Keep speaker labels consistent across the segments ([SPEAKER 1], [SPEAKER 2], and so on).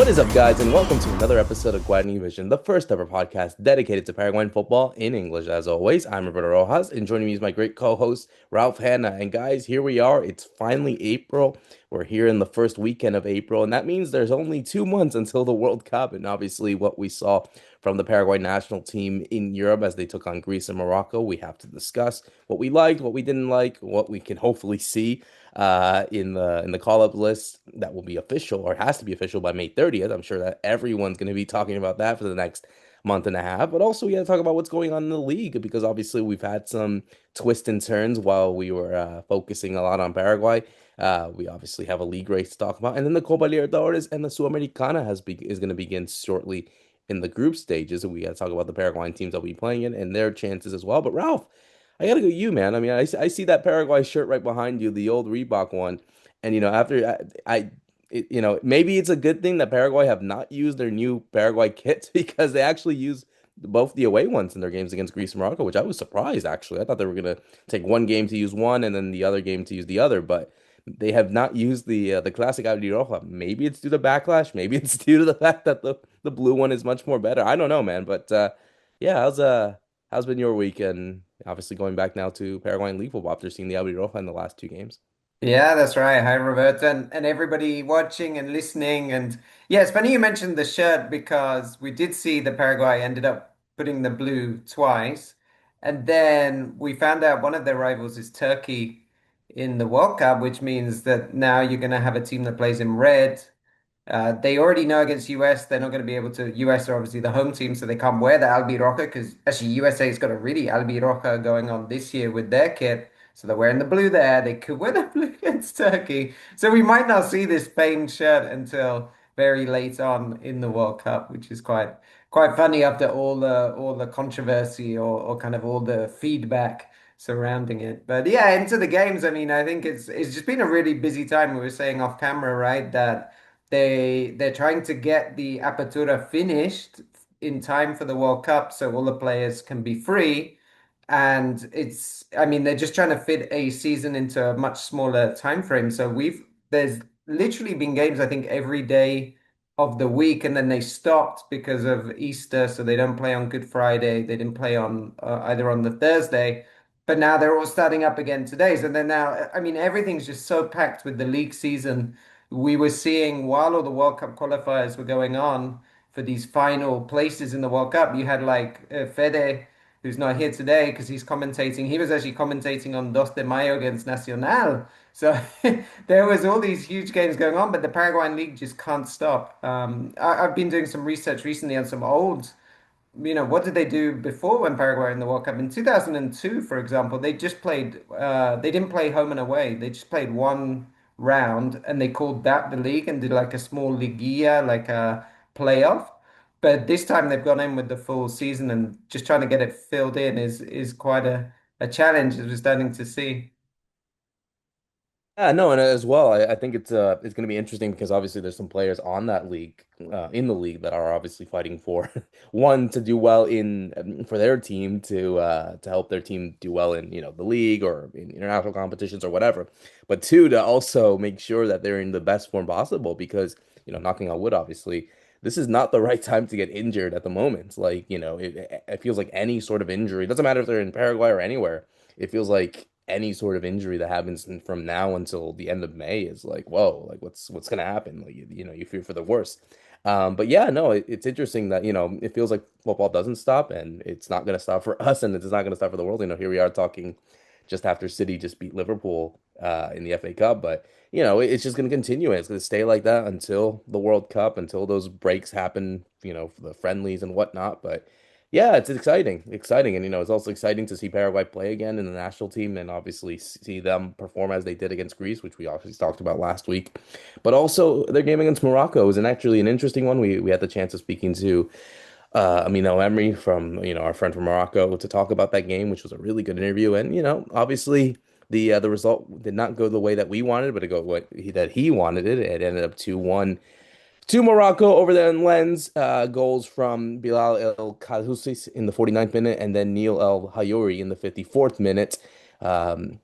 [SPEAKER 1] What is up, guys, and welcome to another episode of Guarani Vision, the first ever podcast dedicated to Paraguayan football in English. As always, I'm Roberto Rojas, and joining me is my great co-host, Ralph Hanna. And guys, here we are. It's finally April. We're here in the first weekend of April, and that means there's only 2 months until the World Cup. And obviously, what we saw from the Paraguay national team in Europe as they took on Greece and Morocco, we have to discuss what we liked, what we didn't like, what we can hopefully see in the call up list that will be official or has to be official by May 30th. I'm sure that everyone's going to be talking about that for the next month and a half. But also, we got to talk about what's going on in the league because obviously we've had some twists and turns while we were focusing a lot on Paraguay. We obviously have a league race to talk about, and then the Copa Libertadores and the Sudamericana is going to begin shortly in the group stages, and we got to talk about the Paraguayan teams that will be playing in and their chances as well. But Ralph, I gotta go you, man. I mean, I see that Paraguay shirt right behind you, the old Reebok one, and after maybe it's a good thing that Paraguay have not used their new Paraguay kits because they actually use both the away ones in their games against Greece and Morocco, which I was surprised actually. I thought they were gonna take one game to use one and then the other game to use the other, but they have not used the classic Apertura Roja. Maybe it's due to backlash, maybe it's due to the fact that the blue one is much more better. I don't know, man, but yeah, how's been your week? And obviously going back now to Paraguayan league football after seeing the Apertura Roja in the last two games.
[SPEAKER 2] Yeah, that's right. Hi, Roberto, and everybody watching and listening. And yeah, it's funny you mentioned the shirt because we did see the Paraguay ended up putting the blue twice. And then we found out one of their rivals is Turkey in the World Cup, which means that now you're going to have a team that plays in red. They already know against US they're not going to be able to. US are obviously the home team, so they can't wear the Albiroja because actually USA's got a really Albiroja going on this year with their kit. So they're wearing the blue there. They could wear the blue against Turkey. So we might not see this Spain shirt until very late on in the World Cup, which is quite funny after all the controversy or kind of all the feedback surrounding it. But yeah, into the games. I mean, I think it's just been a really busy time. We were saying off camera, right, that they're trying to get the Apertura finished in time for the World Cup so all the players can be free. And I mean, they're just trying to fit a season into a much smaller time frame. So there's literally been games, I think, every day of the week, and then they stopped because of Easter, so they don't play on Good Friday. They didn't play on either on the Thursday, but now they're all starting up again today. So then now, I mean, everything's just so packed with the league season. We were seeing while all the World Cup qualifiers were going on for these final places in the World Cup, you had like Fede, who's not here today because he's commentating. He was actually commentating on Dos de Mayo against Nacional. So there was all these huge games going on, but the Paraguayan league just can't stop. I've been doing some research recently on some old, what did they do before when Paraguay were in the World Cup? In 2002, for example, they didn't play home and away. They just played one round and they called that the league and did like a small liguilla, like a playoff. But this time they've gone in with the full season and just trying to get it filled in is quite a challenge as we're starting to see.
[SPEAKER 1] Yeah, no, and as well, I think it's going to be interesting because obviously there's some players on that league in the league that are obviously fighting for one to do well in for their team to help their team do well in the league or in international competitions or whatever, but two to also make sure that they're in the best form possible because knocking on wood, obviously this is not the right time to get injured at the moment. Like it feels like any sort of injury, it doesn't matter if they're in Paraguay or anywhere. It feels like any sort of injury that happens from now until the end of May is like, whoa, like what's gonna happen? Like you fear for the worst. But yeah, no, it's interesting that it feels like football doesn't stop, and it's not gonna stop for us, and it's not gonna stop for the world. Here we are talking just after City just beat Liverpool in the FA Cup, but it's just gonna continue, and it's gonna stay like that until the World Cup, until those breaks happen, for the friendlies and whatnot. But yeah, it's exciting, and it's also exciting to see Paraguay play again in the national team, and obviously see them perform as they did against Greece, which we obviously talked about last week. But also their game against Morocco was actually an interesting one. We had the chance of speaking to Amino Emery from our friend from Morocco to talk about that game, which was a really good interview. And obviously the result did not go the way that we wanted, but it go that he wanted it. It ended up 2-1 to Morocco over there in Lens. Goals from Bilal El Khalhousis in the 49th minute and then Neil El Hayouri in the 54th minute. Um,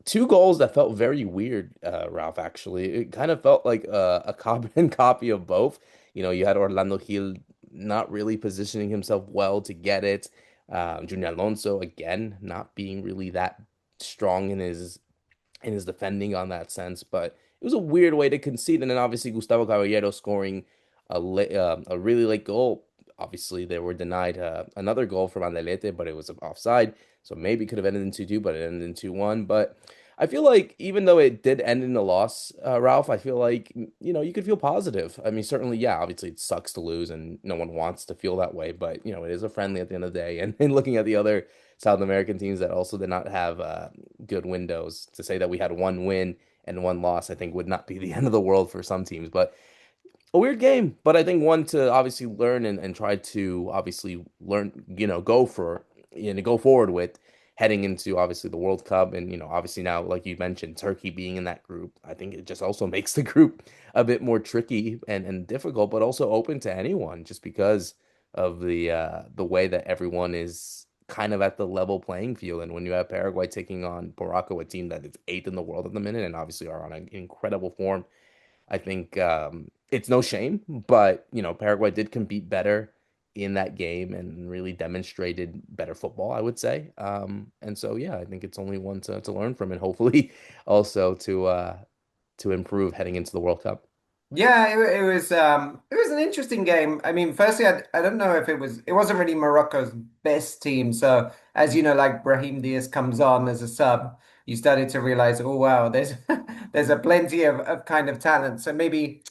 [SPEAKER 1] Two goals that felt very weird, Ralph, actually. It kind of felt like a carbon copy of both. You had Orlando Gil not really positioning himself well to get it. Junior Alonso again not being really that strong in his defending on that sense, but it was a weird way to concede. And then obviously Gustavo Caballero scoring a really late goal. Obviously, they were denied another goal from Andelete, but it was offside. So maybe it could have ended in 2-2, but it ended in 2-1. But I feel like even though it did end in a loss, Ralph, I feel like, you could feel positive. I mean, certainly, yeah, obviously it sucks to lose and no one wants to feel that way, but, it is a friendly at the end of the day. And looking at the other South American teams that also did not have good windows, to say that we had one win and one loss, I think would not be the end of the world for some teams. But a weird game, but I think one to obviously learn and try to obviously learn, go forward with heading into obviously the World Cup. And, obviously now, like you mentioned, Turkey being in that group, I think it just also makes the group a bit more tricky and difficult, but also open to anyone just because of the way that everyone is kind of at the level playing field. And when you have Paraguay taking on Morocco, a team that is eighth in the world at the minute and obviously are on an incredible form, I think it's no shame, but Paraguay did compete better in that game and really demonstrated better football, I would say. And so yeah, I think it's only one to learn from and hopefully also to improve heading into the World Cup.
[SPEAKER 2] Yeah, it was an interesting game. I mean, firstly, I don't know if it wasn't really Morocco's best team. So as you know, like Brahim Diaz comes on as a sub, you started to realize, oh wow, there's there's a plenty of kind of talent. So maybe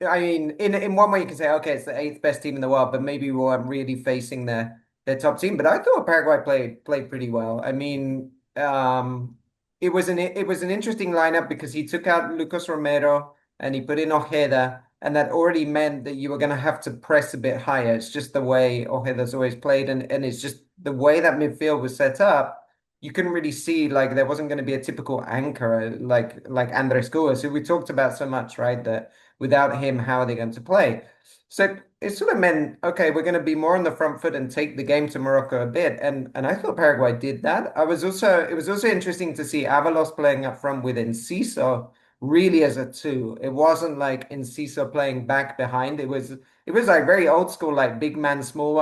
[SPEAKER 2] I mean, in one way you can say, okay, it's the eighth best team in the world, but maybe we weren't really facing their top team. But I thought Paraguay played pretty well. I mean, it was an interesting lineup because he took out Lucas Romero and he put in Ojeda, and that already meant that you were going to have to press a bit higher. It's just the way Ojeda's always played, and it's just the way that midfield was set up. You couldn't really see like there wasn't going to be a typical anchor like Andres Gomes, who we talked about so much, right? That without him, how are they going to play? So it sort of meant, okay, we're going to be more on the front foot and take the game to Morocco a bit. And I thought Paraguay did that. It was also interesting to see Avalos playing up front with Enciso really as a two. It wasn't like Enciso playing back behind. It was like very old school, like big man, small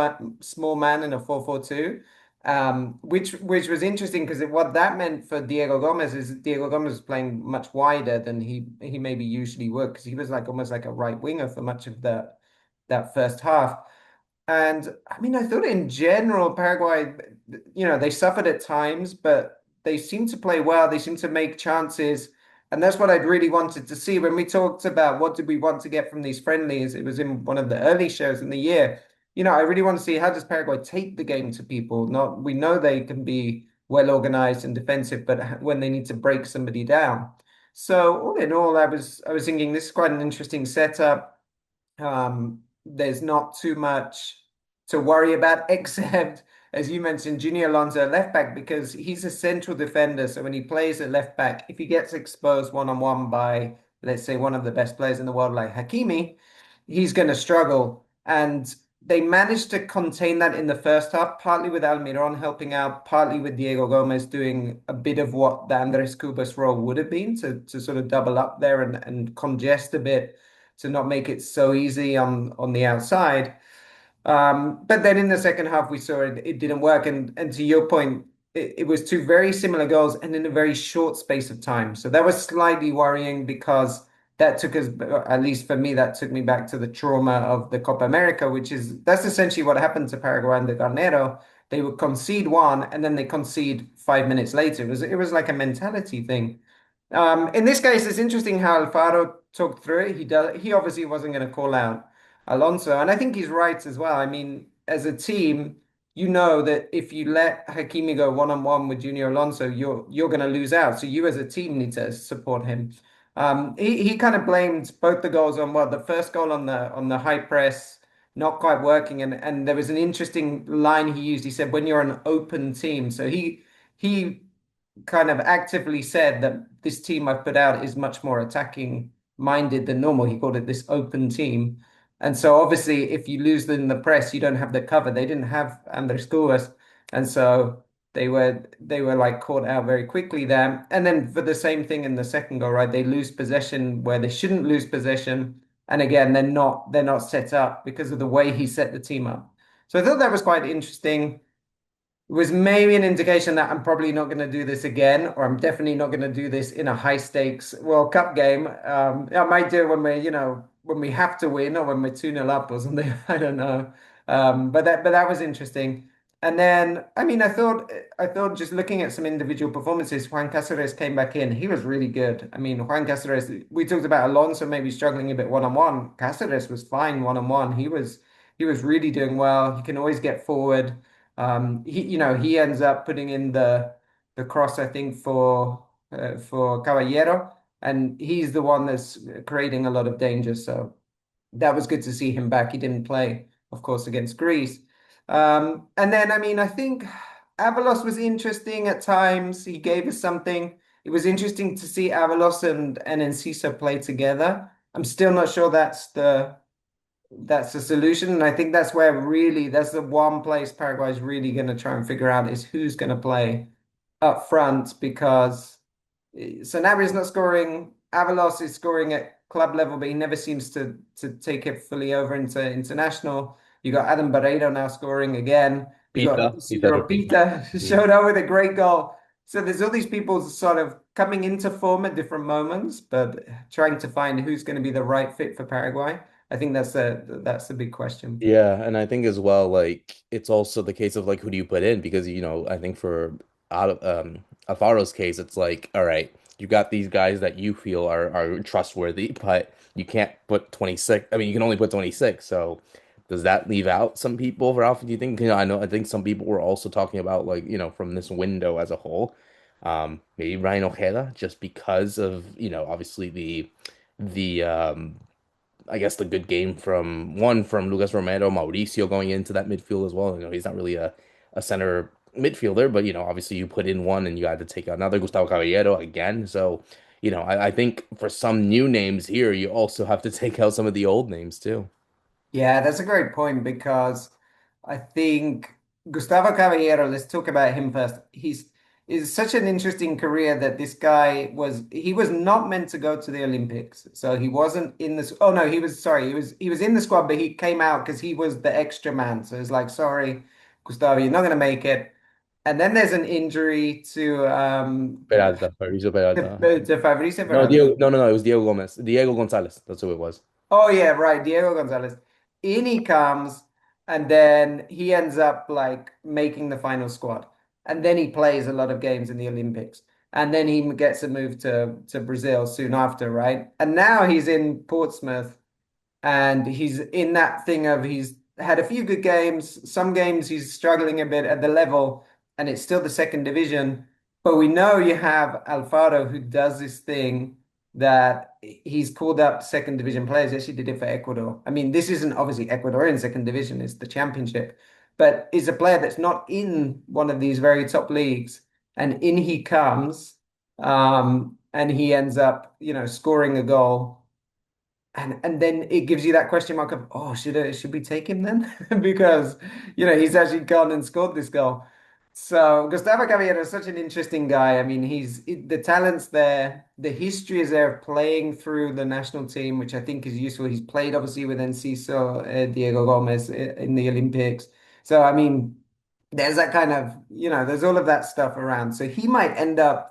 [SPEAKER 2] man in a 4-4-2. Which was interesting because what that meant for Diego Gomez is Diego Gomez was playing much wider than he maybe usually would because he was like almost like a right winger for much of that first half. And I mean, I thought in general, Paraguay, they suffered at times, but they seemed to play well. They seemed to make chances. And that's what I'd really wanted to see. When we talked about what did we want to get from these friendlies, it was in one of the early shows in the year. I really want to see how does Paraguay take the game to people. Not we know they can be well organized and defensive, but when they need to break somebody down. So all in all, I was thinking this is quite an interesting setup. There's not too much to worry about, except, as you mentioned, Junior Alonso left back, because he's a central defender. So when he plays at left back, if he gets exposed one on one by, let's say, one of the best players in the world like Hakimi, he's going to struggle. And they managed to contain that in the first half, partly with Almiron helping out, partly with Diego Gomez doing a bit of what the Andres Cubas role would have been to sort of double up there and congest a bit to not make it so easy on the outside. But then in the second half, we saw it didn't work. And to your point, it was two very similar goals and in a very short space of time. So that was slightly worrying because that took us, at least for me, that took me back to the trauma of the Copa America, that's essentially what happened to Paraguay and the Garnero. They would concede one and then they concede 5 minutes later. It was like a mentality thing. In this case, it's interesting how Alfaro talked through it. He obviously wasn't going to call out Alonso, and I think he's right as well. I mean, as a team, you know that if you let Hakimi go one on one with Junior Alonso, you're going to lose out. So you as a team need to support him. He kind of blamed both the goals on the first goal on the high press not quite working, and there was an interesting line he used. He said, "When you're an open team," so he kind of actively said that this team I've put out is much more attacking minded than normal. He called it this open team. And so obviously if you lose in the press, you don't have the cover. They didn't have Andres Gomes. And so they were like caught out very quickly there. And then for the same thing in the second goal, right? They lose possession where they shouldn't lose possession. And again, they're not set up because of the way he set the team up. So I thought that was quite interesting. It was maybe an indication that I'm probably not going to do this again, or I'm definitely not going to do this in a high stakes World Cup game. I might do it when when we have to win or when we're 2-0 up or something. I don't know. But that was interesting. And then, I mean, I thought just looking at some individual performances, Juan Cáceres came back in. He was really good. I mean, Juan Cáceres, we talked about Alonso maybe struggling a bit one-on-one. Cáceres was fine one-on-one. He was really doing well. He can always get forward. He ends up putting in the cross, I think, for Caballero, and he's the one that's creating a lot of danger. So that was good to see him back. He didn't play, of course, against Greece. And then, I mean, I think Avalos was interesting at times. He gave us something. It was interesting to see Avalos and Enciso play together. I'm still not sure that's the solution. And I think that's the one place Paraguay is really going to try and figure out is who's going to play up front because Sanabria is not scoring. Avalos is scoring at club level, but he never seems to take it fully over into international. You got Adam Barreiro now scoring again. You got
[SPEAKER 1] Pita.
[SPEAKER 2] Isidro Pita showed up with a great goal. So there's all these people sort of coming into form at different moments, but trying to find who's going to be the right fit for Paraguay. I think that's a big question.
[SPEAKER 1] Yeah, and I think as well, like it's also the case of like who do you put in because I think for Alfaro's case, it's like, all right, you got these guys that you feel are trustworthy, but you can't put 26. I mean, you can only put 26. So does that leave out some people for Alpha? Do you think? I think some people were also talking about like, from this window as a whole, maybe Ryan Ojeda, just because of, obviously the I guess the good game from Lucas Romero, Mauricio going into that midfield as well. He's not really a center midfielder, but obviously you put in one and you had to take out another Gustavo Caballero again. So, I think for some new names here, you also have to take out some of the old names too.
[SPEAKER 2] Yeah, that's a great point because I think Gustavo Caballero, let's talk about him first. He's is such an interesting career that this guy he was not meant to go to the Olympics. So he wasn't in this. Oh no, he was sorry. He was in the squad, but he came out because he was the extra man. So it's like, sorry, Gustavo, you're not gonna make it. And then there's an injury to
[SPEAKER 1] Peralta, Fabrizio Peralta.
[SPEAKER 2] to Fabrizio
[SPEAKER 1] No,
[SPEAKER 2] Peralta.
[SPEAKER 1] Diego, no, it was Diego Gomez, Diego Gonzalez. That's who it was.
[SPEAKER 2] Oh yeah, right. Diego Gonzalez. In he comes, and then he ends up like making the final squad. And then he plays a lot of games in the Olympics. And then he gets a move to Brazil soon after, right? And now he's in Portsmouth and he's in that thing of he's had a few good games. Some games he's struggling a bit at the level, and it's still the second division. But we know you have Alfaro who does this thing that he's called up second division players. He actually did it for Ecuador. I mean, this isn't obviously Ecuadorian second division, it's the championship, but is a player that's not in one of these very top leagues. And in he comes, and he ends up, scoring a goal and then it gives you that question mark of, oh, should we take him then? Because he's actually gone and scored this goal. So Gustavo Caballero is such an interesting guy. I mean, the talent's there, the history is there of playing through the national team, which I think is useful. He's played obviously with Enciso, Diego Gomez in the Olympics. So I mean, there's that kind of, there's all of that stuff around. So he might end up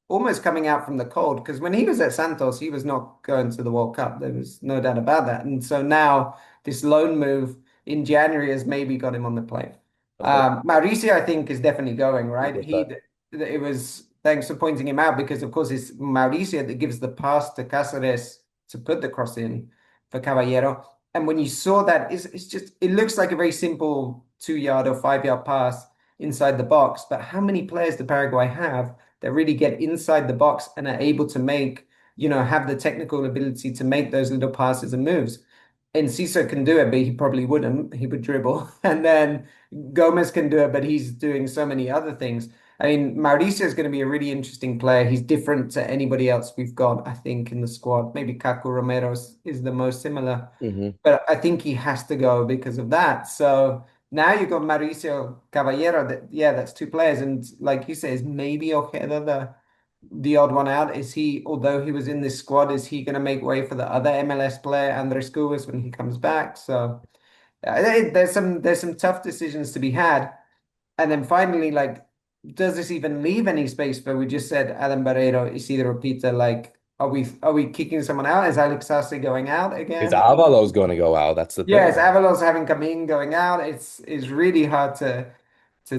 [SPEAKER 2] almost coming out from the cold because when he was at Santos, he was not going to the World Cup. There was no doubt about that. And so now this loan move in January has maybe got him on the plane.
[SPEAKER 1] Of course.
[SPEAKER 2] Mauricio, I think, is definitely going, right?
[SPEAKER 1] 100%.
[SPEAKER 2] It was thanks for pointing him out because, of course, it's Mauricio that gives the pass to Cáceres to put the cross in for Caballero. And when you saw that, it looks like a very simple 2 yard or 5 yard pass inside the box. But how many players do Paraguay have that really get inside the box and are able to have the technical ability to make those little passes and moves? And Ciso can do it, but he probably wouldn't. He would dribble. And then Gomez can do it, but he's doing so many other things. I mean, Mauricio is going to be a really interesting player. He's different to anybody else we've got, I think, in the squad. Maybe Caco Romero is the most similar,
[SPEAKER 1] Hmm.
[SPEAKER 2] but I think he has to go because of that. So now you've got Mauricio Caballero. Yeah, that's two players, and like you say, is maybe Ojeda the odd one out? Is he, although he was in this squad, is he going to make way for the other MLS player, Andres Cubas, when he comes back? So there's some tough decisions to be had. And then finally, like, does this even leave any space for? We just said Adam Barreiro, Isidro Pita. Like, are we kicking someone out? Is Alex Sassi going out
[SPEAKER 1] Is
[SPEAKER 2] again?
[SPEAKER 1] Avalo's going to go out? That's the
[SPEAKER 2] Yes,
[SPEAKER 1] thing.
[SPEAKER 2] Avalos having Camin going out. It's really hard to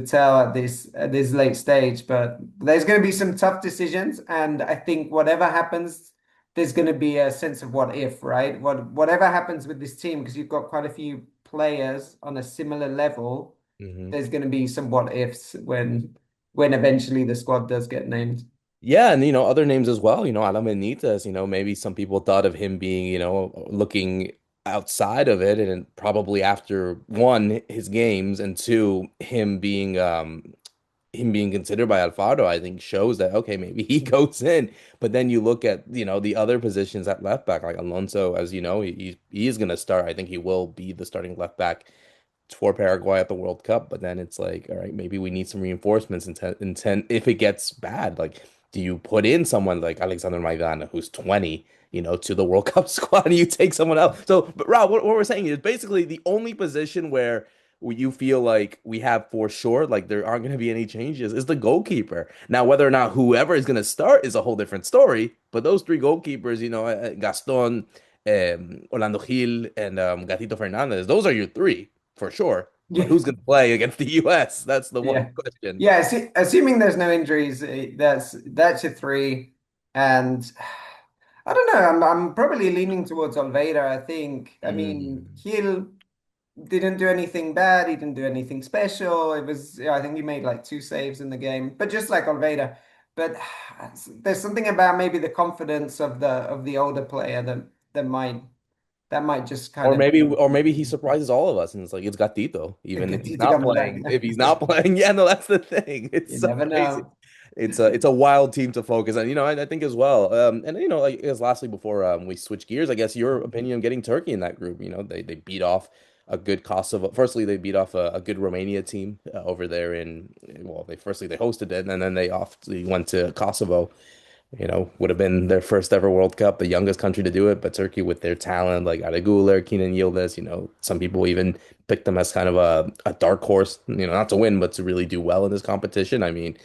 [SPEAKER 2] tell at this late stage, but there's going to be some tough decisions, and I think whatever happens, there's going to be a sense of what if, right? Whatever happens with this team, because you've got quite a few players on a similar level,
[SPEAKER 1] Hmm.
[SPEAKER 2] there's going to be some what ifs when eventually the squad does get named.
[SPEAKER 1] Yeah, and other names as well. Alan Benitez. Maybe some people thought of him being, looking outside of it, and probably after one, his games, and two, him being considered by Alfaro, I think shows that okay, maybe he goes in. But then you look at the other positions at left back, like Alonso, as you know, he is going to start. I think he will be the starting left back for Paraguay at the World Cup, but then it's like, all right, maybe we need some reinforcements if it gets bad. Like, do you put in someone like Alexander Maidana, who's 20, to the World Cup squad, and you take someone else? So, but Rob, what we're saying is basically the only position where you feel like we have for sure, like there aren't going to be any changes, is the goalkeeper. Now, whether or not whoever is going to start is a whole different story, but those three goalkeepers, Gaston, Orlando Gil, and Gatito Fernandez, those are your three for sure. But
[SPEAKER 2] Yeah,
[SPEAKER 1] who's going to play against the U.S.? That's the one
[SPEAKER 2] yeah,
[SPEAKER 1] question.
[SPEAKER 2] yeah. Assuming there's no injuries, that's your three, and I don't know. I'm probably leaning towards Olveira. I think. I mean,
[SPEAKER 1] Mm.
[SPEAKER 2] he didn't do anything bad. He didn't do anything special. It was. Yeah, I think he made like two saves in the game, but just like Olveira. But there's something about maybe the confidence of the older player that might just kind
[SPEAKER 1] Or
[SPEAKER 2] of.
[SPEAKER 1] maybe he surprises all of us, and it's like it's Gatito, even if he's
[SPEAKER 2] Gatito
[SPEAKER 1] not
[SPEAKER 2] coming back.
[SPEAKER 1] playing. If he's not playing, yeah, no, that's the thing. It's
[SPEAKER 2] You
[SPEAKER 1] so
[SPEAKER 2] never
[SPEAKER 1] crazy.
[SPEAKER 2] know.
[SPEAKER 1] It's a wild team to focus on. I think as well. And like as lastly before we switch gears, I guess your opinion of getting Turkey in that group. They beat off a good Kosovo. Firstly, they beat off a good Romania team over there in. Well, they hosted it, and then they went to Kosovo. Would have been their first ever World Cup, the youngest country to do it, but Turkey with their talent, like Adeguler, Kenan Yildiz, some people even picked them as kind of a dark horse, not to win, but to really do well in this competition. I mean,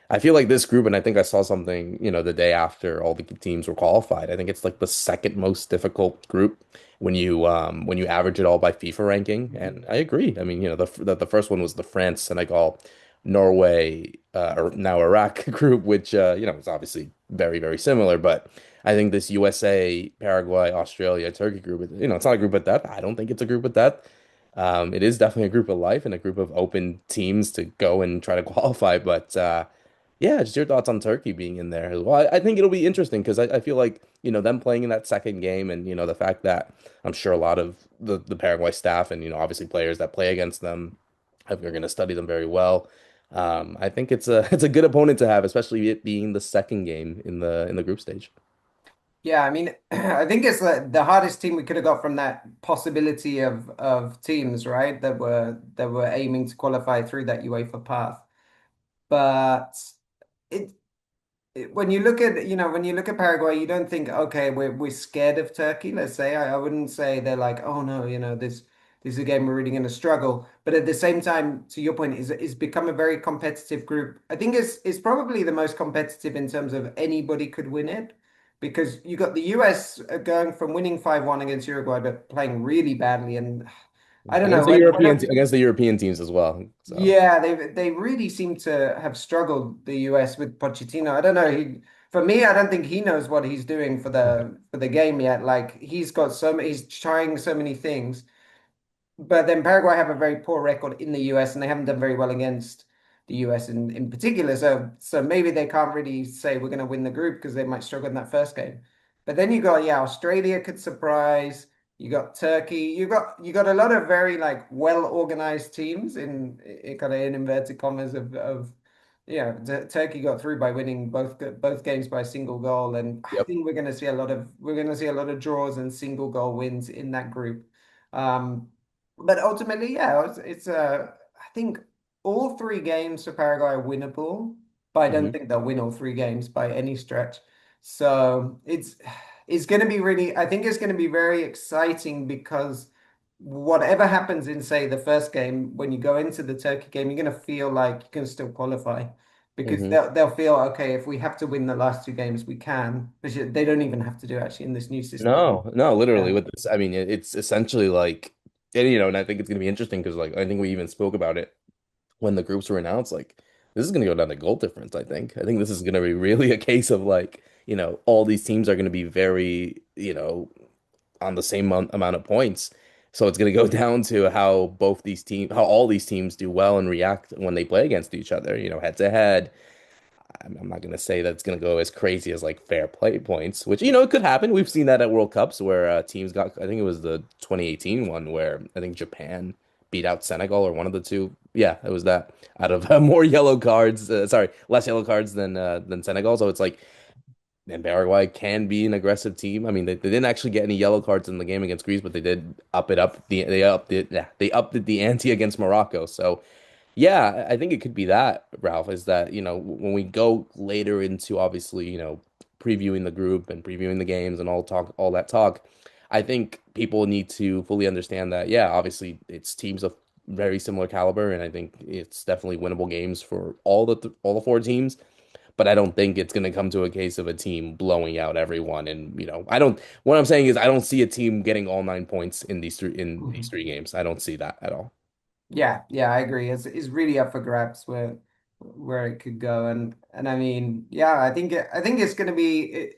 [SPEAKER 1] I feel like this group, and I think I saw something, the day after all the teams were qualified. I think it's like the second most difficult group when you average it all by FIFA ranking. And I agree. I mean, the first one was the France, Senegal, Norway, or now Iraq group, which is obviously very, very similar. But I think this USA, Paraguay, Australia, Turkey group, it's not a group of death. I don't think it's a group of death. It is definitely a group of life and a group of open teams to go and try to qualify. But yeah, just your thoughts on Turkey being in there as well. I think it'll be interesting because I feel like, them playing in that second game and, the fact that I'm sure a lot of the Paraguay staff and, obviously players that play against them are going to study them very well. I think it's a it's a good opponent to have, especially it being the second game in the group stage.
[SPEAKER 2] Yeah, I mean, I think it's the hardest team we could have got from that possibility of teams, right? That were aiming to qualify through that UEFA path. But it when you look at Paraguay, you don't think, okay, we're scared of Turkey, let's say. I wouldn't say they're like, oh no, this is a game we're really going to struggle. But at the same time, to your point, is become a very competitive group. I think it's probably the most competitive in terms of anybody could win it. Because you got the US going from winning 5-1 against Uruguay, but playing really badly. And I don't know,
[SPEAKER 1] Against the European teams as well. So
[SPEAKER 2] yeah, they really seem to have struggled, the US, with Pochettino. I don't know. For me, I don't think he knows what he's doing for the game yet. Like he's trying so many things. But then Paraguay have a very poor record in the US, and they haven't done very well against the US in particular. So maybe they can't really say we're going to win the group because they might struggle in that first game. But then you got, yeah, Australia could surprise. You got Turkey. You got a lot of very like well organized teams in kind of in inverted commas of yeah. Turkey got through by winning both games by a single goal, and I
[SPEAKER 1] yep.
[SPEAKER 2] think we're going to see a lot of draws and single goal wins in that group. Um, but ultimately, yeah, I think all three games for Paraguay are winnable, but I don't
[SPEAKER 1] Hmm.
[SPEAKER 2] think they'll win all three games by any stretch. So it's going to be really, I think it's going to be very exciting because whatever happens in, say, the first game, when you go into the Turkey game, you're going to feel like you can still qualify because
[SPEAKER 1] Hmm.
[SPEAKER 2] they'll feel, okay, if we have to win the last two games, we can. Which they don't even have to do actually in this new system.
[SPEAKER 1] No, no, literally
[SPEAKER 2] Yeah.
[SPEAKER 1] with this, I mean, it's essentially like, and, and I think it's gonna be interesting because like I think we even spoke about it when the groups were announced. Like, this is gonna go down to goal difference. I think this is gonna be really a case of like, all these teams are gonna be very, on the same amount of points. So it's gonna go down to how all these teams do well and react when they play against each other. Head to head. I'm not going to say that it's going to go as crazy as like fair play points, which, it could happen. We've seen that at World Cups where teams got, I think it was the 2018 one where I think Japan beat out Senegal or one of the two. Yeah, it was that out of more yellow cards, sorry, less yellow cards than Senegal. So it's like, and Paraguay can be an aggressive team. I mean, they didn't actually get any yellow cards in the game against Greece, but they did up it up. They upped it. Yeah, they upped it the ante against Morocco. So yeah, I think it could be that, Ralph, is that, when we go later into obviously, previewing the group and previewing the games and all that talk, I think people need to fully understand that, yeah, obviously it's teams of very similar caliber, and I think it's definitely winnable games for all the four teams. But I don't think it's going to come to a case of a team blowing out everyone. And, I don't, what I'm saying is I don't see a team getting all 9 points in these three games. I don't see that at all.
[SPEAKER 2] Yeah, yeah, I agree. It's really up for grabs where it could go, and I mean, yeah, I think it's going to be.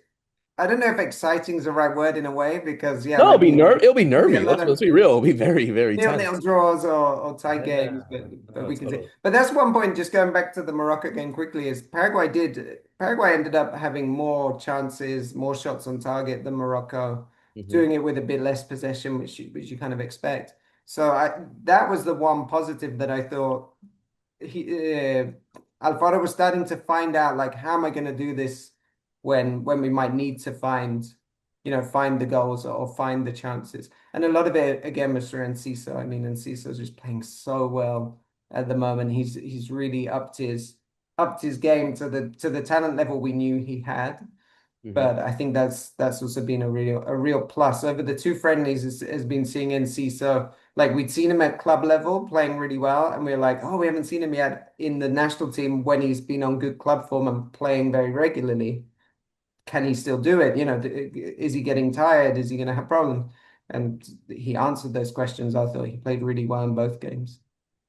[SPEAKER 2] I don't know if exciting is the right word in a way because yeah,
[SPEAKER 1] No, it'll be
[SPEAKER 2] there'll be a
[SPEAKER 1] nervy.
[SPEAKER 2] lot
[SPEAKER 1] Let's
[SPEAKER 2] of
[SPEAKER 1] be real. It'll be very, very
[SPEAKER 2] nil-nil
[SPEAKER 1] tense.
[SPEAKER 2] draws or tight
[SPEAKER 1] Yeah,
[SPEAKER 2] games, but
[SPEAKER 1] no,
[SPEAKER 2] we can see.
[SPEAKER 1] totally.
[SPEAKER 2] But that's one point. Just going back to the Morocco game quickly, is Paraguay ended up having more chances, more shots on target than Morocco,
[SPEAKER 1] Hmm.
[SPEAKER 2] doing it with a bit less possession, which you kind of expect. So that was the one positive that I thought Alfaro was starting to find out like how am I going to do this when we might need to find the goals or find the chances. And a lot of it again was through Enciso. I mean, Enciso's just playing so well at the moment. He's really upped his game to the talent level we knew he had.
[SPEAKER 1] Hmm.
[SPEAKER 2] But I think that's also been a real plus over the two friendlies has been seeing NC. So like we'd seen him at club level playing really well, and we are like, oh, we haven't seen him yet in the national team when he's been on good club form and playing very regularly. Can he still do it? Is he getting tired? Is he going to have problems? And he answered those questions. I thought he played really well in both games.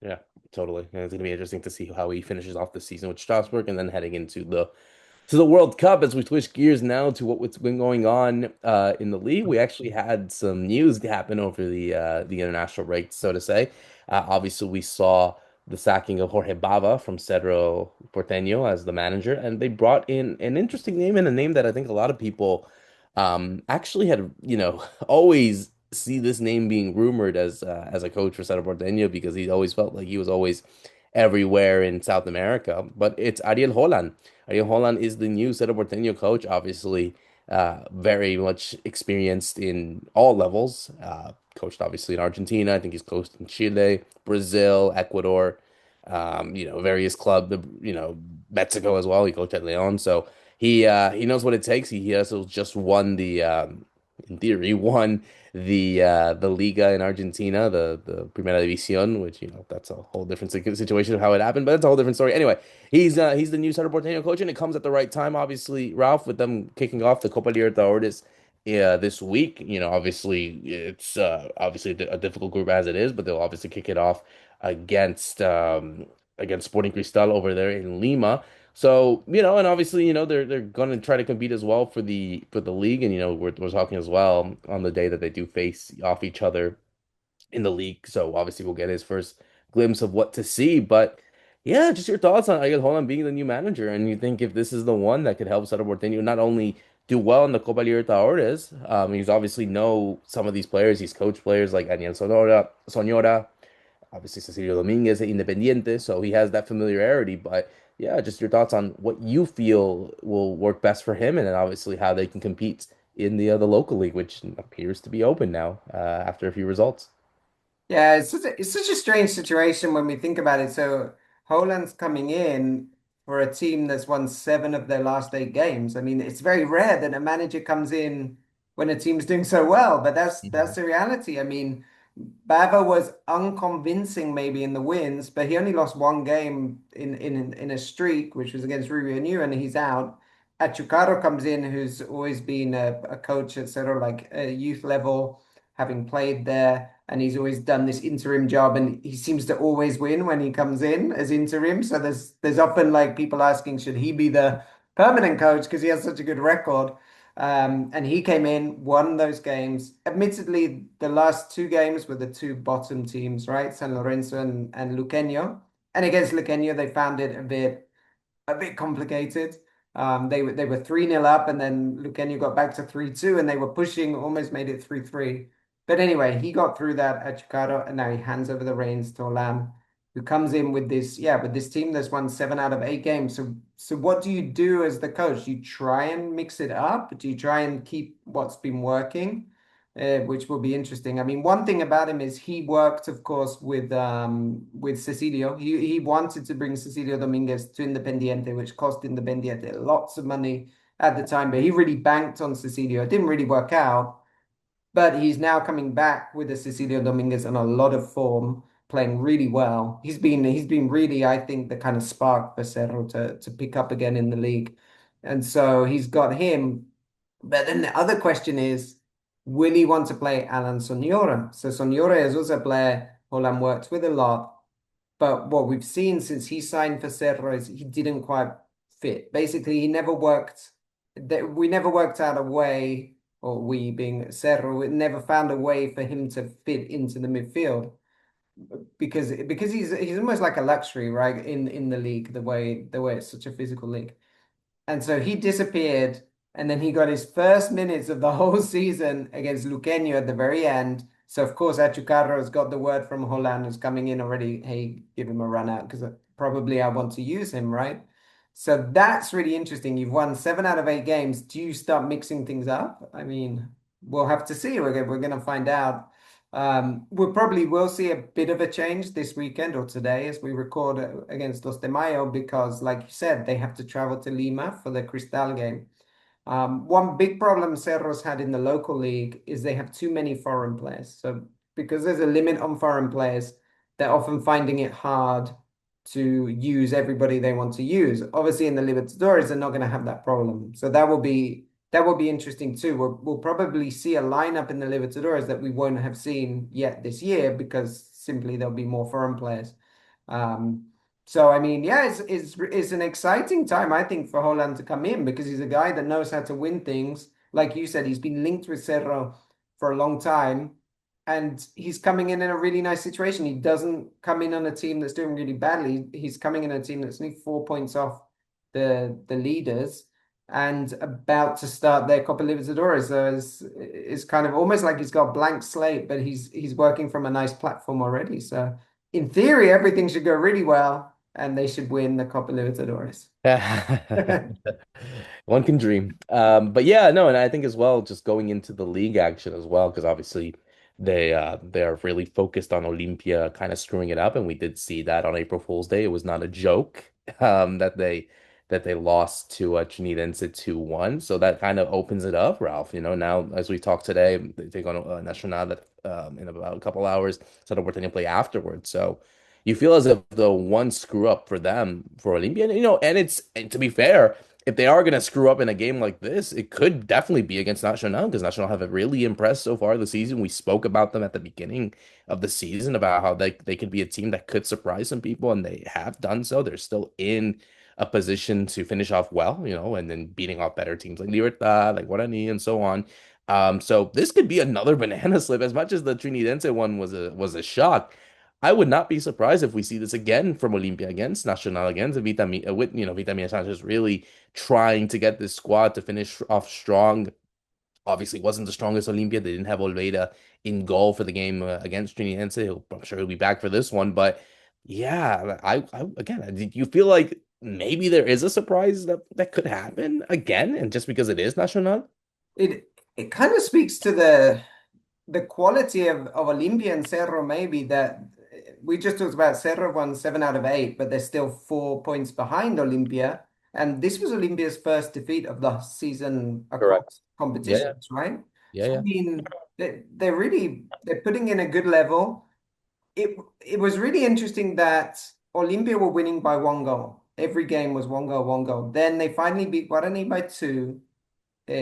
[SPEAKER 1] Yeah, totally. And it's gonna be interesting to see how he finishes off the season with Strasbourg and then heading into the World Cup as we switch gears now to what's been going on in the league. We actually had some news happen over the international break, so to say. Obviously, we saw the sacking of Jorge Bava from Cerro Porteño as the manager, and they brought in an interesting name and a name that I think a lot of people actually had, always see this name being rumored as a coach for Cerro Porteño because he always felt like he was always everywhere in South America. But it's Ariel Holan. Ariel Holan is the new Cerro Porteño coach, obviously very much experienced in all levels. Coached obviously in Argentina. I think he's coached in Chile, Brazil, Ecuador, various clubs, Mexico as well. He coached at Leon. So he knows what it takes. He also just won in theory, won the Liga in Argentina, the Primera División, which that's a whole different situation of how it happened, but it's a whole different story. Anyway, he's the new Cerro Porteño coach, and it comes at the right time, obviously, Ralph, with them kicking off the Copa Libertadores this week. Obviously it's obviously a difficult group as it is, but they'll obviously kick it off against against Sporting Cristal over there in Lima. So, and obviously, they're going to try to compete as well for the league. And, we're talking as well on the day that they do face off each other in the league. So obviously we'll get his first glimpse of what to see. But yeah, just your thoughts on Ariel Holan being the new manager. And you think if this is the one that could help Cerro Porteño not only do well in the Copa Libertadores, he's obviously know some of these players. He's coached players like Aniel Sonora, obviously Cecilio Dominguez at Independiente, so he has that familiarity. But yeah, just your thoughts on what you feel will work best for him, and then obviously how they can compete in the local league, which appears to be open now after a few results.
[SPEAKER 2] Yeah, it's such a strange situation when we think about it. So Holland's coming in for a team that's won seven of their last eight games. I mean, it's very rare that a manager comes in when a team's doing so well, but that's
[SPEAKER 1] Mhm.
[SPEAKER 2] the reality. I mean, Bava was unconvincing maybe in the wins, but he only lost one game in a streak, which was against Rubio New, and he's out. Achucaro comes in, who's always been a coach at sort of like a youth level, having played there, and he's always done this interim job, and he seems to always win when he comes in as interim. So there's often like people asking, should he be the permanent coach because he has such a good record? And he came in, won those games. Admittedly, the last two games were the two bottom teams, right? San Lorenzo and Luqueño. And against Luqueño, they found it a bit complicated. They were 3-0 up, and then Luqueño got back to 3-2, and they were pushing, almost made it 3-3. But anyway, he got through that at Chicago, and now he hands over the reins to Holan, who comes in with this team that's won 7 out of 8 games. So what do you do as the coach? You try and mix it up? Do you try and keep what's been working? Which will be interesting. I mean, one thing about him is he worked, of course, with Cecilio. He wanted to bring Cecilio Dominguez to Independiente, which cost Independiente lots of money at the time, but he really banked on Cecilio. It didn't really work out, but he's now coming back with the Cecilio Dominguez on a lot of form, playing really well. He's been really, I think, the kind of spark for Cerro to pick up again in the league. And so he's got him. But then the other question is, will he want to play Alan Sonora? So Sonora is also a player Holland worked with a lot. But what we've seen since he signed for Cerro is he didn't quite fit. Basically, he never worked. We never worked out a way, or we being Cerro, we never found a way for him to fit into the midfield because he's almost like a luxury, right? In the league, the way it's such a physical league. And so he disappeared, and then he got his first minutes of the whole season against Luqueño at the very end. So of course, Achucarro's got the word from Holland who's coming in already. Hey, give him a run out because probably I want to use him, right? So that's really interesting. You've won 7 out of 8 games. Do you start mixing things up? I mean, we'll have to see. We're going to find out. We probably will see a bit of a change this weekend or today as we record against Los de Mayo because, like you said, they have to travel to Lima for the Cristal game. One big problem Cerro's had in the local league is they have too many foreign players. So because there's a limit on foreign players, they're often finding it hard to use everybody they want to use. Obviously, in the Libertadores, they're not going to have that problem. So that will be interesting too. We'll probably see a lineup in the Libertadores that we won't have seen yet this year because simply there'll be more foreign players. Um, so I mean, yeah, it's an exciting time, I think, for Holland to come in because he's a guy that knows how to win things. Like you said, he's been linked with Cerro for a long time, and he's coming in a really nice situation. He doesn't come in on a team that's doing really badly. He's coming in a team that's only 4 points off the leaders and about to start their Copa Libertadores. So it's kind of almost like he's got a blank slate, but he's working from a nice platform already. So in theory, everything should go really well, and they should win the Copa Libertadores.
[SPEAKER 1] One can dream. But yeah, no, and I think as well, just going into the league action as well, because obviously they're really focused on Olympia kind of screwing it up, and we did see that on April Fool's Day. It was not a joke that they lost to Trinidense 2-1. So that kind of opens it up, Ralph. Now as we talk today, they take on Nacional in about a couple hours. Cerro Porteño play afterwards. So you feel as if the one screw up for them for Olympia, and to be fair, if they are gonna screw up in a game like this, it could definitely be against Nacional because Nacional have really impressed so far this season. We spoke about them at the beginning of the season about how they could be a team that could surprise some people, and they have done so. They're still in a position to finish off well, and then beating off better teams like Libertad, like Guarani, and so on. So this could be another banana slip. As much as the Trinidense one was a shock, I would not be surprised if we see this again from Olimpia against Nacional against with Vitamina Sanchez really trying to get this squad to finish off strong. Obviously, wasn't the strongest Olimpia. They didn't have Olveira in goal for the game against Trinidad. I'm sure he'll be back for this one. But yeah, I again, did you feel like maybe there is a surprise that could happen again, and just because it is Nacional?
[SPEAKER 2] It kind of speaks to the quality of Olympia and Cerro, maybe that we just talked about Cerro won 7 out of 8, but they're still 4 points behind Olympia. And this was Olympia's first defeat of the season
[SPEAKER 1] Correct.
[SPEAKER 2] across
[SPEAKER 1] Yeah, yeah,
[SPEAKER 2] competitions, right?
[SPEAKER 1] yeah,
[SPEAKER 2] So I
[SPEAKER 1] yeah.
[SPEAKER 2] mean, they're putting in a good level. It was really interesting that Olympia were winning by 1 goal. Every game was 1 goal, 1 goal. Then they finally beat Guarani by 2.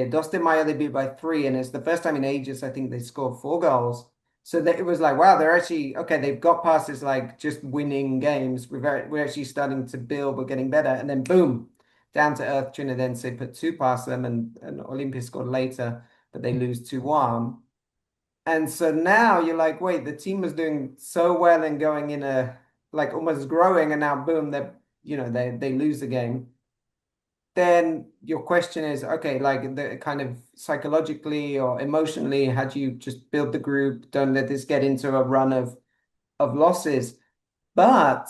[SPEAKER 2] Dos de Mayo they beat by 3, and it's the first time in ages I think they scored 4 goals. So that it was like, wow, they're actually okay. They've got past this like just winning games. We're actually starting to build. We're getting better, and then boom, down to earth. Trinidad put two past them, and Olympia scored later, but they lose 2-1. And so now you're like, wait, the team was doing so well and going in a like almost growing, and now boom, they lose the game. Then your question is, okay, like the kind of psychologically or emotionally, how do you just build the group? Don't let this get into a run of losses. But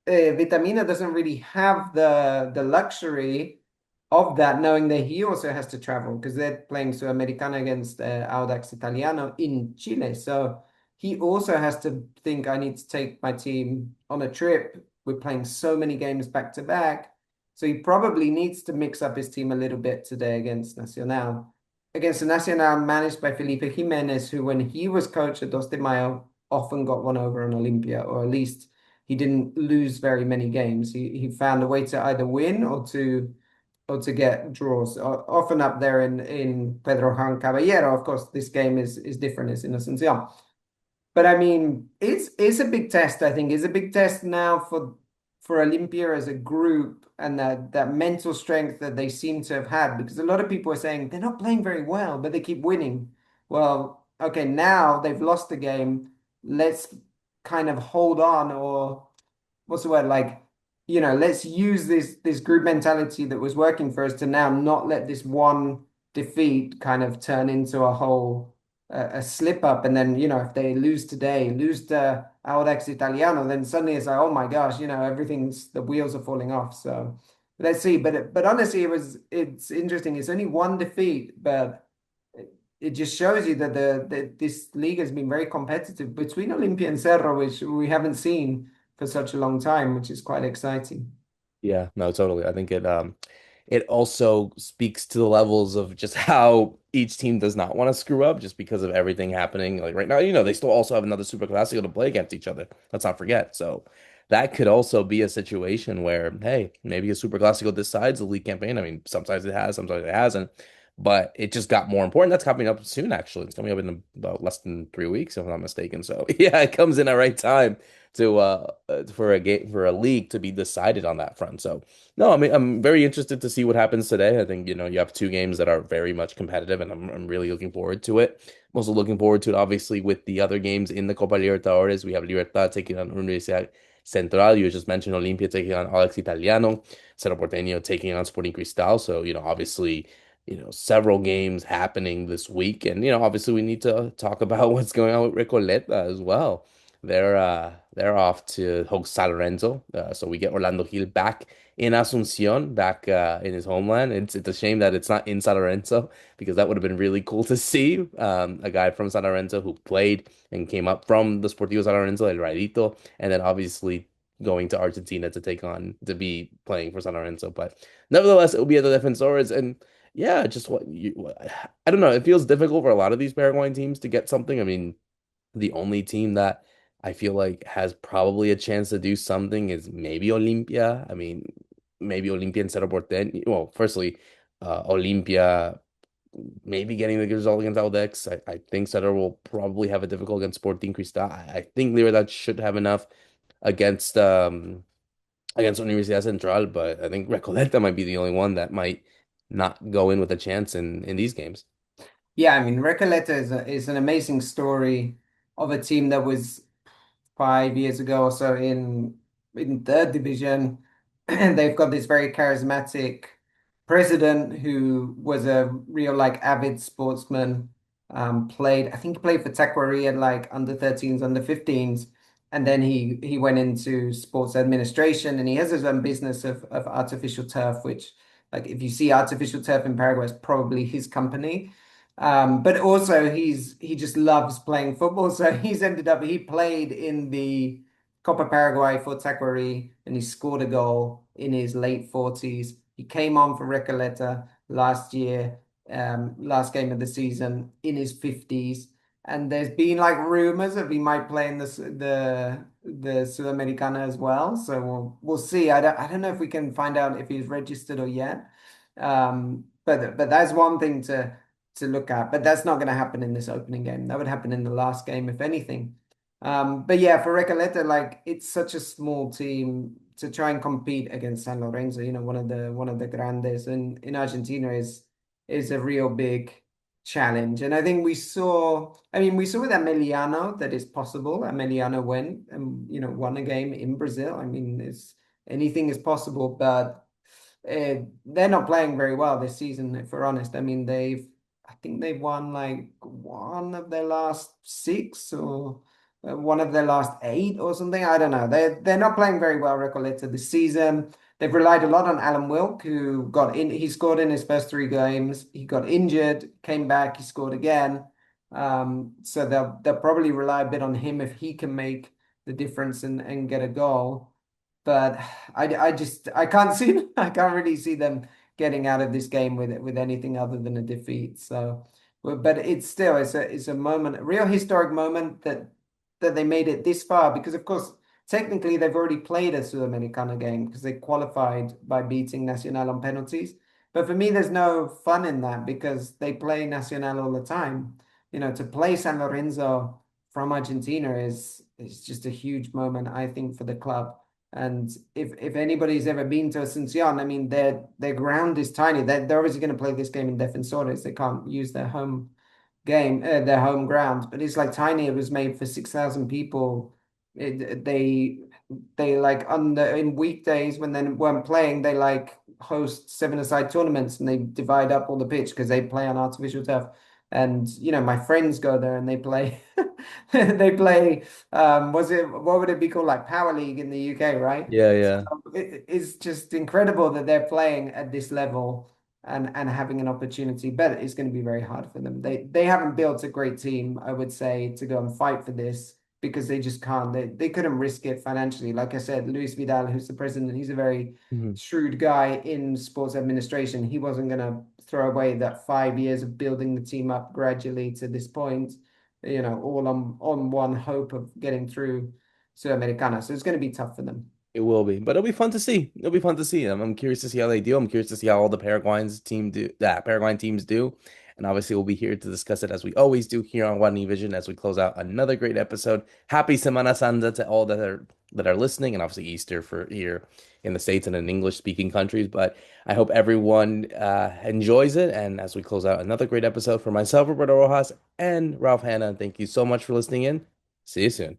[SPEAKER 2] Vitamina doesn't really have the luxury of that, knowing that he also has to travel because they're playing Sudamericana against Audax Italiano in Chile. So he also has to think, I need to take my team on a trip. We're playing so many games back to back. So he probably needs to mix up his team a little bit today against Nacional. Against the Nacional managed by Felipe Jimenez, who, when he was coach at Dos de Mayo, often got one over on Olympia, or at least he didn't lose very many games. He found a way to either win or to get draws. Often up there in Pedro Juan Caballero. Of course, this game is different. It's in Asunción. But I mean, it's a big test, I think. It's a big test now for Olympia as a group and that mental strength that they seem to have had, because a lot of people are saying they're not playing very well, but they keep winning. Well, okay, now they've lost the game. Let's kind of hold on, or what's the word? Like, let's use this group mentality that was working for us to now not let this one defeat kind of turn into a whole a slip up. And then, if they lose today, lose to Audax Italiano, then suddenly it's like, oh my gosh, everything's the wheels are falling off. So let's see. But honestly, it's interesting. It's only one defeat, but it just shows you that this league has been very competitive between Olimpia and Cerro, which we haven't seen for such a long time, which is quite exciting.
[SPEAKER 1] Yeah, no, totally. I think it also speaks to the levels of just how each team does not want to screw up just because of everything happening. Like right now, they still also have another Super Classico to play against each other. Let's not forget. So that could also be a situation where, hey, maybe a Super Classico decides the league campaign. I mean, sometimes it has, sometimes it hasn't, but it just got more important. That's coming up soon, actually. It's coming up in about less than 3 weeks, if I'm not mistaken. So yeah, it comes in at right time to for a game for a league to be decided on that front. So no, I mean I'm very interested to see what happens today. I think you have two games that are very much competitive, and I'm really looking forward to it. I'm also looking forward to it, obviously, with the other games in the Copa Libertadores. We have Libertad taking on Universidad Central. You just mentioned Olimpia taking on Alex Italiano, Cerro Porteño taking on Sporting Cristal. So obviously. Several games happening this week, and obviously we need to talk about what's going on with Recoleta as well. They're off to host San Lorenzo. So we get Orlando Gil back in Asunción, back in his homeland. It's a shame that it's not in San Lorenzo because that would have been really cool to see a guy from San Lorenzo who played and came up from the Sportivo San Lorenzo, El Rayito, and then obviously going to Argentina to be playing for San Lorenzo. But nevertheless, it will be at the Defensores, and yeah, just I don't know. It feels difficult for a lot of these Paraguayan teams to get something. I mean, the only team that I feel like has probably a chance to do something is maybe Olimpia. I mean, maybe Olimpia and Cerro Porteño. Well, firstly, Olimpia maybe getting the good result against Aldex. I think Cerro will probably have a difficult against Sporting Cristal. I think Libertad should have enough against against Universidad Central, but I think Recoleta might be the only one that might not go in with a chance in these games.
[SPEAKER 2] Yeah, I mean, Recoleta is an amazing story of a team that was 5 years ago or so in third division. And they've got this very charismatic president who was a real like avid sportsman. I think he played for Taquari at like under 13s, under 15s, and then he went into sports administration, and he has his own business of artificial turf, which like if you see artificial turf in Paraguay, it's probably his company. But also he just loves playing football. So he played in Copa Paraguay for Taquari, and he scored a goal in his late 40s. He came on for Recoleta last year, last game of the season in his 50s. And there's been like rumors that he might play in the Sudamericana as well. So we'll see. I don't know if we can find out if he's registered or yet. But that's one thing to look at. But that's not going to happen in this opening game. That would happen in the last game, if anything. But yeah, for Recoleta, like it's such a small team to try and compete against San Lorenzo, one of the grandes in Argentina is a real big challenge. And I think we saw with Emiliano that it's possible. Emiliano went and won a game in Brazil. I mean, anything is possible, but they're not playing very well this season, if we're honest. I mean, I think they've won like one of their last six or one of their last eight or something. I don't know. They're not playing very well, Recoleta, this season. They've relied a lot on Alan Wilk, who got in. He scored in his first three games. He got injured, came back, he scored again. So they'll probably rely a bit on him if he can make the difference and get a goal. But I can't see I can't really see them getting out of this game with anything other than a defeat. So, but it's a moment, a real historic moment that they made it this far because of course technically they've already played a Sudamericana game because they qualified by beating Nacional on penalties. But for me, there's no fun in that because they play Nacional all the time. To play San Lorenzo from Argentina is just a huge moment, I think, for the club. And if anybody's ever been to Asuncion, I mean, their ground is tiny. They're obviously going to play this game in Defensores. They can't use their home ground, but it's like tiny. It was made for 6,000 people. They like in weekdays when they weren't playing, they like host seven-a-side tournaments and they divide up all the pitch because they play on artificial turf. And my friends go there and they play. They play. What would it be called? Like Power League in the UK, right?
[SPEAKER 1] Yeah, yeah.
[SPEAKER 2] So it's just incredible that they're playing at this level and having an opportunity. But it's going to be very hard for them. They haven't built a great team, I would say, to go and fight for this because they just can't. They couldn't risk it financially. Like I said, Luis Vidal, who's the president, he's a very
[SPEAKER 1] Mhm.
[SPEAKER 2] shrewd guy in sports administration. He wasn't going to throw away that 5 years of building the team up gradually to this point, all on one hope of getting through Sudamericana. So it's going to be tough for them.
[SPEAKER 1] It will be, but it'll be fun to see. It'll be fun to see. I'm curious to see how they do. I'm curious to see how all the Paraguayan teams do. And obviously, we'll be here to discuss it as we always do here on Guarani Vision as we close out another great episode. Happy Semana Santa to all that are listening, and obviously Easter for here in the States and in English speaking countries. But I hope everyone enjoys it. And as we close out another great episode for myself, Roberto Rojas, and Ralph Hanna, thank you so much for listening in. See you soon.